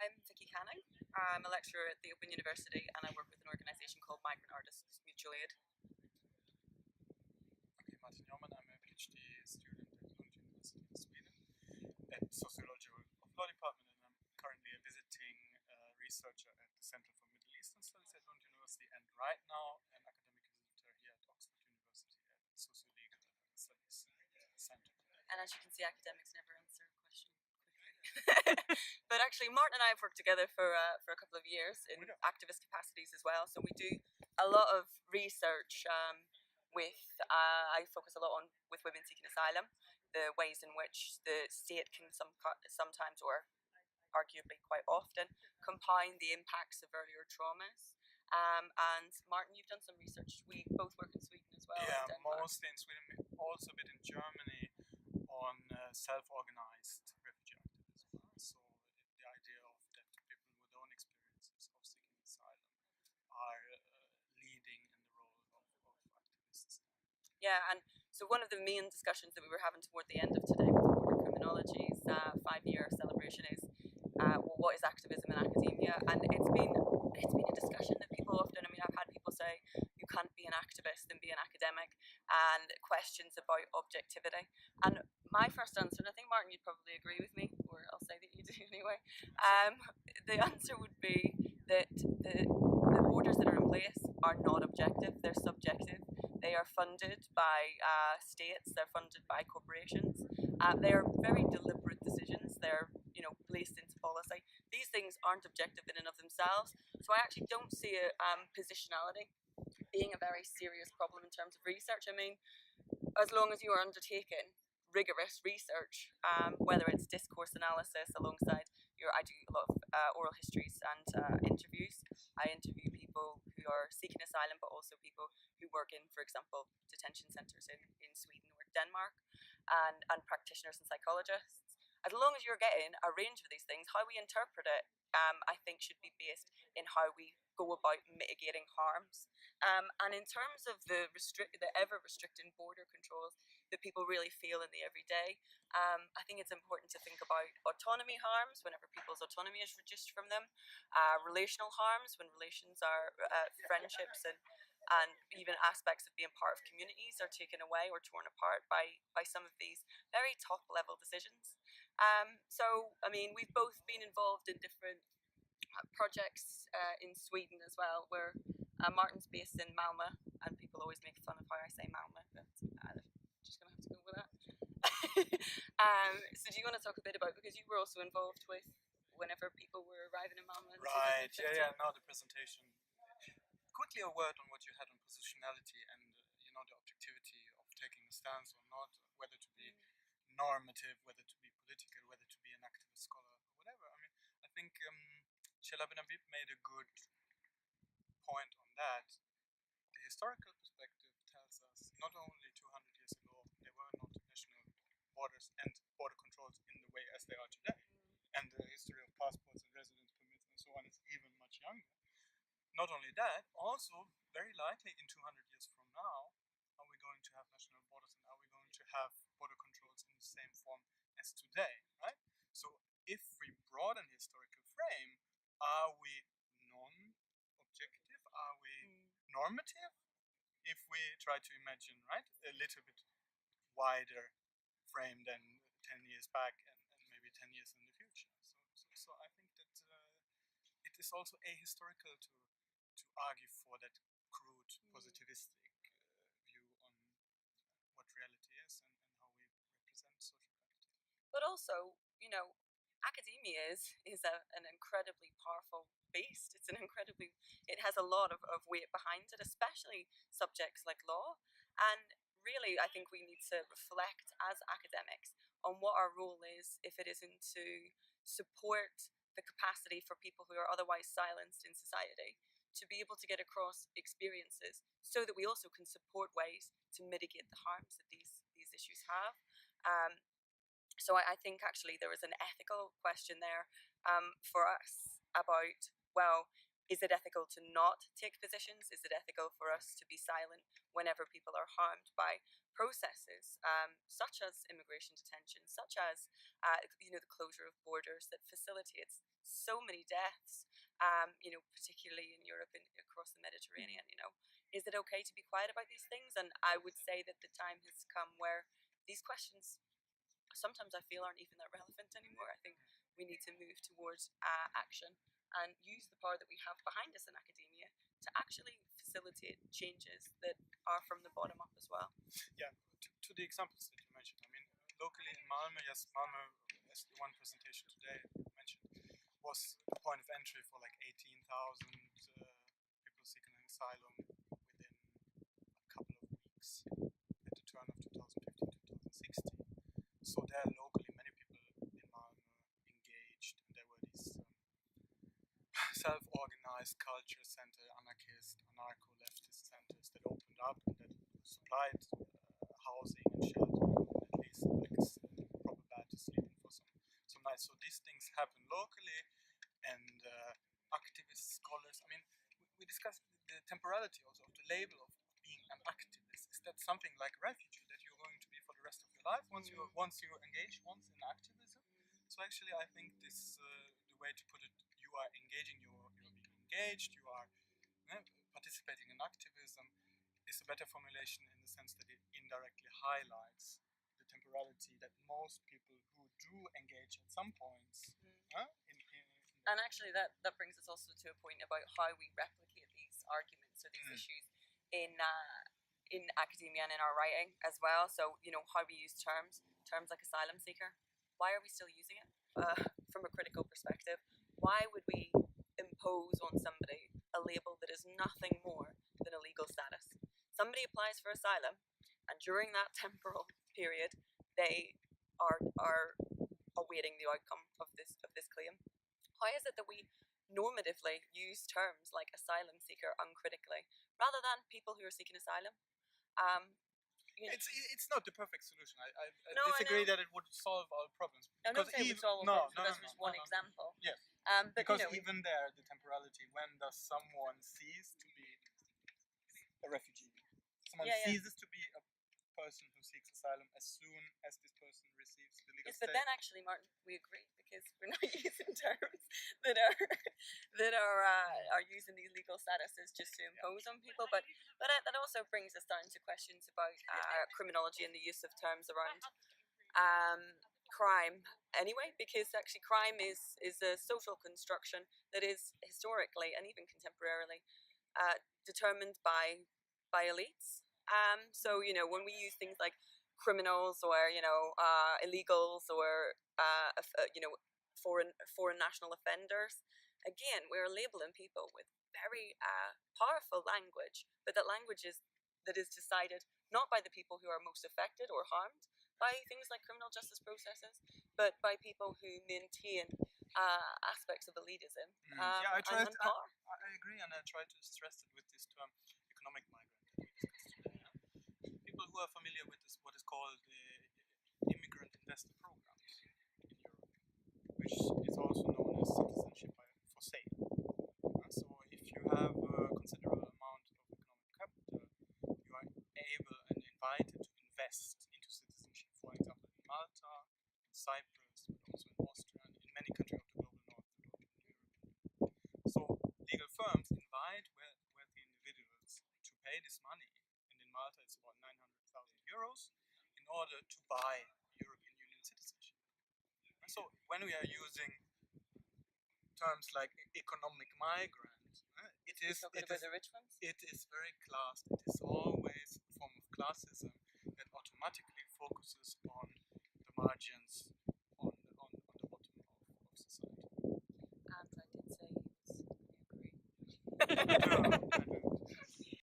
I'm Vicky Canning. I'm a lecturer at the Open University and I work with an organisation called Migrant Artists Mutual Aid. Canning and Martin Joorman. I'm a PhD student at Lund University in Sweden at Sociology of Law Department, and I'm currently a visiting researcher at the Center for Middle Eastern Studies at Lund University, and right now an academic visitor here at Oxford University at Sociological Studies Center. And as you can see, academics never answer a question quickly. But actually, Martin and I have worked together for a couple of years in activist capacities as well. So we do a lot of research I focus a lot on with women seeking asylum, the ways in which the state can sometimes, or arguably quite often, compound the impacts of earlier traumas. And Martin, you've done some research. We both work in Sweden as well. Yeah, mostly in Sweden, also a bit in Germany on self-organized refugee activism. So the idea of that people with their own experiences of seeking asylum are leading in the role of activists. Yeah, and so one of the main discussions that we were having toward the end of today with the Border Criminologies 5-year celebration is, what is activism in academia? And it's been a discussion that people often, I've had people say, you can't be an activist and be an academic, and questions about objectivity. And my first answer, and I think Martin, you'd probably agree with me, or I'll say that you do anyway, the answer would be that the borders that are in place are not objective, they're subjective. They are funded by states, they're funded by corporations. They are very deliberate decisions, they're placed into policy. These things aren't objective in and of themselves, so I actually don't see positionality being a very serious problem in terms of research. As long as you are undertaking rigorous research, whether it's discourse analysis alongside I do a lot of oral histories and interviews. I interview people who are seeking asylum, but also people who work in, for example, detention centres in Sweden or Denmark, and practitioners and psychologists. As long as you're getting a range of these things, how we interpret it, I think, should be based in how we go about mitigating harms. And in terms of the ever-restricting border controls that people really feel in the everyday, I think it's important to think about autonomy harms whenever people's autonomy is reduced from them, relational harms when relations are friendships and even aspects of being part of communities are taken away or torn apart by some of these very top-level decisions. We've both been involved in different projects in Sweden as well, where Martin's based in Malmö, and people always make fun of how I say Malmö, but I'm just going to have to go with that. So do you want to talk a bit about, because you were also involved with whenever people were arriving in Malmö? Right, yeah, now the presentation. Quickly a word on what you had on positionality and the objectivity of taking a stance or not, whether to be normative, whether to be political, whether to be an activist scholar, or whatever. I think Sheila Benabib made a good point on that. The historical perspective tells us not only 200 years ago there were not national borders and border controls in the way as they are today, and the history of passports and residence permits and so on is even much younger. Not only that, also very likely in 200 years from now, are we going to have national borders and are we going to have border controls in the same form as today, right? So if we broaden the historical frame, are we non-objective? Are we normative? If we try to imagine, right, a little bit wider frame than 10 years back and maybe 10 years in the future. So I think that it is also ahistorical to argue for that crude positivistic view on what reality is and how we represent social practice. But also, academia is an incredibly powerful beast. It has a lot of weight behind it, especially subjects like law. And really, I think we need to reflect as academics on what our role is, if it isn't to support the capacity for people who are otherwise silenced in society to be able to get across experiences, so that we also can support ways to mitigate the harms that these issues have. So I think actually there is an ethical question there for us about, well, is it ethical to not take positions? Is it ethical for us to be silent whenever people are harmed by processes such as immigration detention, such as the closure of borders that facilitates so many deaths, particularly in Europe and across the Mediterranean, is it okay to be quiet about these things? And I would say that the time has come where these questions sometimes I feel aren't even that relevant anymore. I think we need to move towards action and use the power that we have behind us in academia to actually facilitate changes that are from the bottom up as well. Yeah, to the examples that you mentioned, I mean, locally in Malmö, yes, Malmö, as the one presentation today mentioned, was the point of entry for like 18,000 people seeking asylum within a couple of weeks at the turn of 2015-2016. So there locally many people in Malmö engaged, and there were these self-organized culture center, anarchist, anarcho-leftist centers that opened up and that supplied housing and shelter, and at least like proper bed to sleep in for some nights. So these things happen locally, and activist scholars. I mean, we discussed the temporality also of the label of being an activist. Is that something like refugee that you're going to be for the rest of your life once you engage in activism? So actually, I think this the way to put it. You are engaging. You're being engaged. You are participating in activism. Is a better formulation in the sense that it indirectly highlights the temporality that most people who do engage at some points. And actually, that brings us also to a point about how we replicate these arguments or these issues in academia and in our writing as well. So, how we use terms like asylum seeker. Why are we still using it from a critical perspective? Why would we impose on somebody a label that is nothing more than a legal status? Somebody applies for asylum, and during that temporal period, they are awaiting the outcome of this claim. Why is it that we normatively use terms like asylum seeker uncritically rather than people who are seeking asylum? It's not the perfect solution. I disagree that it would solve all problems. I'm not saying it would solve all problems. That's just one example. Yes. But, because even there, the temporality. When does someone cease to be a refugee? Someone ceases to be a person who seeks asylum as soon as this person receives the legal status. But then actually, Martin, we agree because we're not using terms that are using these legal statuses just to impose on people. But that also brings us down to questions about criminology and the use of terms around crime anyway, because actually crime is a social construction that is historically and even contemporarily determined by elites. So when we use things like criminals or illegals or foreign national offenders, again we're labeling people with very powerful language, but that language is decided not by the people who are most affected or harmed by things like criminal justice processes, but by people who maintain aspects of elitism and power. I agree, and I try to stress it with this term economic migrant that we discussed today. People who are familiar with this, what is called the immigrant investor programs in Europe, which is also known as citizenship for sale. So if you have a considerable amount of economic capital, you are able and invited to invest into citizenship, for example in Malta, in Cyprus, but also in Austria, and in many countries of the global north, the European. So legal firms invite wealthy individuals to pay this money, and in Malta it's about 900,000 euros, in order to buy European Union citizenship. And so when we are using terms like economic migrant, it is very classed. It is always a form of classism that automatically focuses